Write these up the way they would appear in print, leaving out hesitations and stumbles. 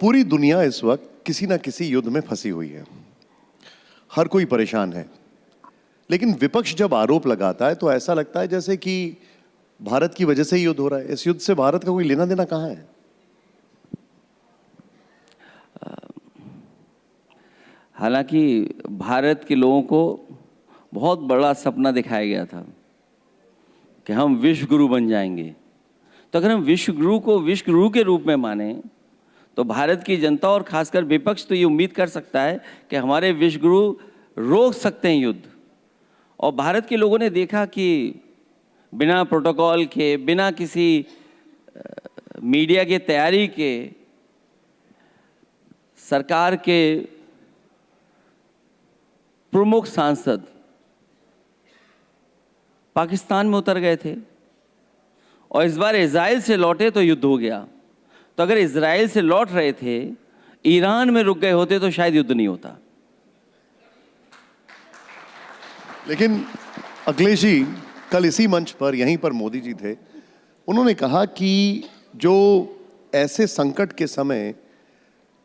पूरी दुनिया इस वक्त किसी ना किसी युद्ध में फंसी हुई है, हर कोई परेशान है। लेकिन विपक्ष जब आरोप लगाता है तो ऐसा लगता है जैसे कि भारत की वजह से ही युद्ध हो रहा है। इस युद्ध से भारत का कोई लेना देना कहाँ है? हालांकि भारत के लोगों को बहुत बड़ा सपना दिखाया गया था कि हम विश्व गुरु बन जाएंगे। तो अगर हम विश्व गुरु को विश्व गुरु के रूप में माने तो भारत की जनता और खासकर विपक्ष तो ये उम्मीद कर सकता है कि हमारे विश्व गुरु रोक सकते हैं युद्ध। और भारत के लोगों ने देखा कि बिना प्रोटोकॉल के, बिना किसी मीडिया की तैयारी के, सरकार के प्रमुख सांसद पाकिस्तान में उतर गए थे और इस बार इजराइल से लौटे तो युद्ध हो गया। तो अगर इजराइल से लौट रहे थे, ईरान में रुक गए होते तो शायद युद्ध नहीं होता। लेकिन अखिलेश जी, कल इसी मंच पर, यहीं पर मोदी जी थे, उन्होंने कहा कि जो ऐसे संकट के समय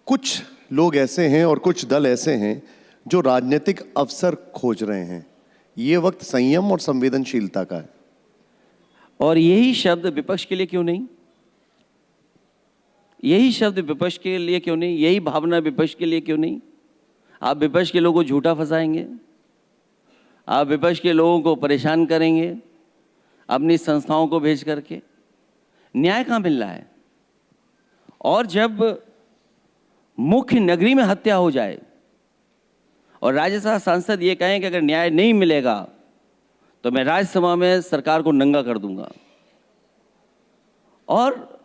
कुछ लोग ऐसे हैं और कुछ दल ऐसे हैं जो राजनीतिक अवसर खोज रहे हैं, ये वक्त संयम और संवेदनशीलता का है। और यही शब्द विपक्ष के लिए क्यों नहीं? यही शब्द विपक्ष के लिए क्यों नहीं? यही भावना विपक्ष के लिए क्यों नहीं? आप विपक्ष के लोगों को झूठा फंसाएंगे, आप विपक्ष के लोगों को परेशान करेंगे अपनी संस्थाओं को भेज करके। न्याय कहाँ मिल रहा है? और जब मुख्य नगरी में हत्या हो जाए और राज्यसभा सांसद ये कहें कि अगर न्याय नहीं मिलेगा तो मैं राज्यसभा में सरकार को नंगा कर दूंगा, और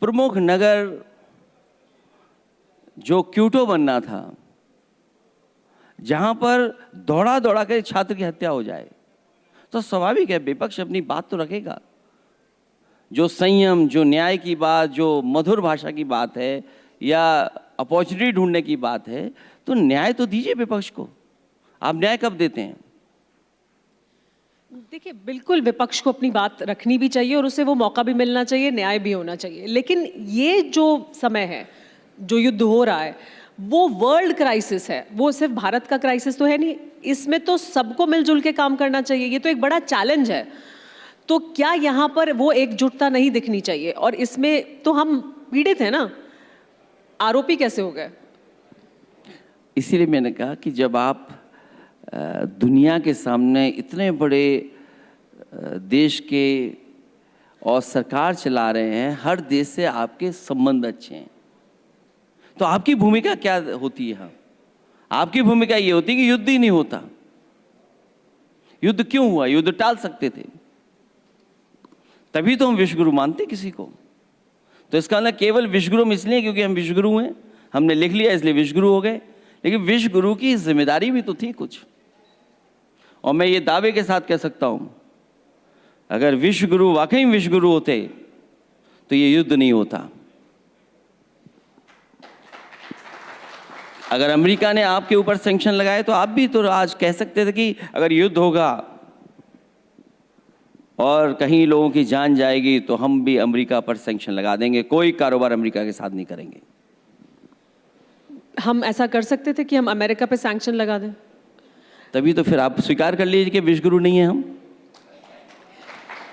प्रमुख नगर जो क्यूटो बनना था, जहां पर दौड़ा दौड़ा कर छात्र की हत्या हो जाए, तो स्वाभाविक है विपक्ष अपनी बात तो रखेगा। जो संयम, जो न्याय की बात, जो मधुर भाषा की बात है या अपॉर्चुनिटी ढूंढने की बात है, तो न्याय तो दीजिए विपक्ष को। आप न्याय कब देते हैं? देखिए, बिल्कुल विपक्ष को अपनी बात रखनी भी चाहिए और उसे वो मौका भी मिलना चाहिए, न्याय भी होना चाहिए। लेकिन ये जो समय है, जो युद्ध हो रहा है, वो वर्ल्ड क्राइसिस है, वो सिर्फ भारत का क्राइसिस तो है नहीं। इसमें तो सबको मिलजुल के काम करना चाहिए, ये तो एक बड़ा चैलेंज है। तो क्या यहाँ पर वो एकजुटता नहीं दिखनी चाहिए? और इसमें तो हम पीड़ित हैं ना, आरोपी कैसे हो गए? इसीलिए मैंने कहा कि जब आप दुनिया के सामने इतने बड़े देश के और सरकार चला रहे हैं, हर देश से आपके संबंध अच्छे हैं, तो आपकी भूमिका क्या होती है? आपकी भूमिका ये होती है कि युद्ध ही नहीं होता। युद्ध क्यों हुआ? युद्ध टाल सकते थे, तभी तो हम विश्वगुरु मानते किसी को। तो इसका मतलब केवल विश्वगुरु हम इसलिए क्योंकि हम विश्वगुरु हैं, हमने लिख लिया इसलिए विश्वगुरु हो गए, लेकिन विश्वगुरु की जिम्मेदारी भी तो थी कुछ। और मैं ये दावे के साथ कह सकता हूं, अगर विश्वगुरु वाकई विश्वगुरु होते तो ये युद्ध नहीं होता। अगर अमेरिका ने आपके ऊपर सैंक्शन लगाए तो आप भी तो आज कह सकते थे कि अगर युद्ध होगा और कहीं लोगों की जान जाएगी तो हम भी अमेरिका पर सैंक्शन लगा देंगे, कोई कारोबार अमेरिका के साथ नहीं करेंगे। हम ऐसा कर सकते थे कि हम अमेरिका पे सैंक्शन लगा दें? तभी तो फिर आप स्वीकार कर लीजिए कि विश्वगुरु नहीं है हम।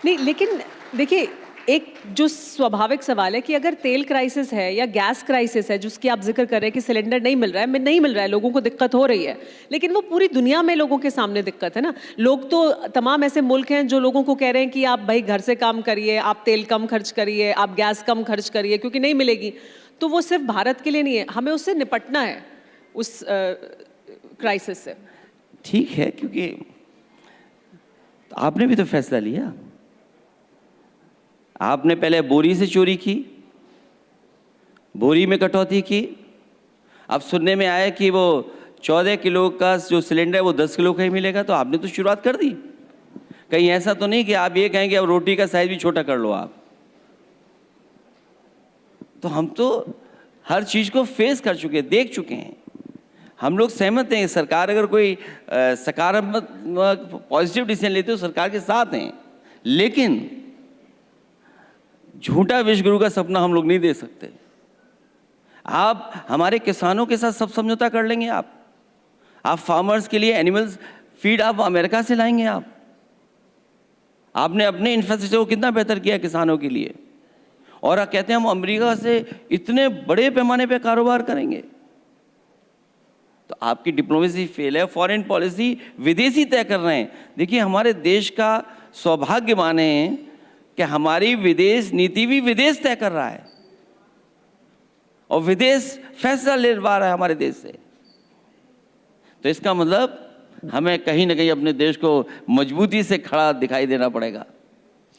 नहीं, लेकिन देखिए, एक जो स्वाभाविक सवाल है कि अगर तेल क्राइसिस है या गैस क्राइसिस है, जिसकी आप जिक्र कर रहे हैं कि सिलेंडर नहीं मिल रहा है, नहीं मिल रहा है, लोगों को दिक्कत हो रही है, लेकिन वो पूरी दुनिया में लोगों के सामने दिक्कत है ना। लोग तो, तमाम ऐसे मुल्क हैं जो लोगों को कह रहे हैं कि आप भाई घर से काम करिए, आप तेल कम खर्च करिए, आप गैस कम खर्च करिए क्योंकि नहीं मिलेगी। तो वो सिर्फ भारत के लिए नहीं है, हमें उससे निपटना है, उस क्राइसिस से। ठीक है, क्योंकि आपने भी तो फैसला लिया। आपने पहले बोरी से चोरी की, बोरी में कटौती की, अब सुनने में आया कि वो 14 किलो का जो सिलेंडर है वो 10 किलो का ही मिलेगा, तो आपने तो शुरुआत कर दी। कहीं ऐसा तो नहीं कि आप ये कहें कि अब रोटी का साइज भी छोटा कर लो आप। तो हम तो हर चीज को फेस कर चुके हैं, देख चुके हैं। हम लोग सहमत हैं, सरकार अगर कोई सकारात्मक पॉजिटिव डिसीजन लेते हो सरकार के साथ हैं, लेकिन झूठा विश्वगुरु का सपना हम लोग नहीं दे सकते। आप हमारे किसानों के साथ सब समझौता कर लेंगे। आप फार्मर्स के लिए एनिमल्स फीड आप अमेरिका से लाएंगे। आपने अपने इंफ्रास्ट्रक्चर को कितना बेहतर किया किसानों के लिए, और आप कहते हैं हम अमेरिका से इतने बड़े पैमाने पे कारोबार करेंगे। तो आपकी डिप्लोमेसी फेल है, फॉरेन पॉलिसी विदेशी तय कर रहे हैं। देखिए, हमारे देश का सौभाग्य माने कि हमारी विदेश नीति भी विदेश तय कर रहा है और विदेश फैसला ले पा रहा है हमारे देश से। तो इसका मतलब हमें कहीं ना कहीं अपने देश को मजबूती से खड़ा दिखाई देना पड़ेगा।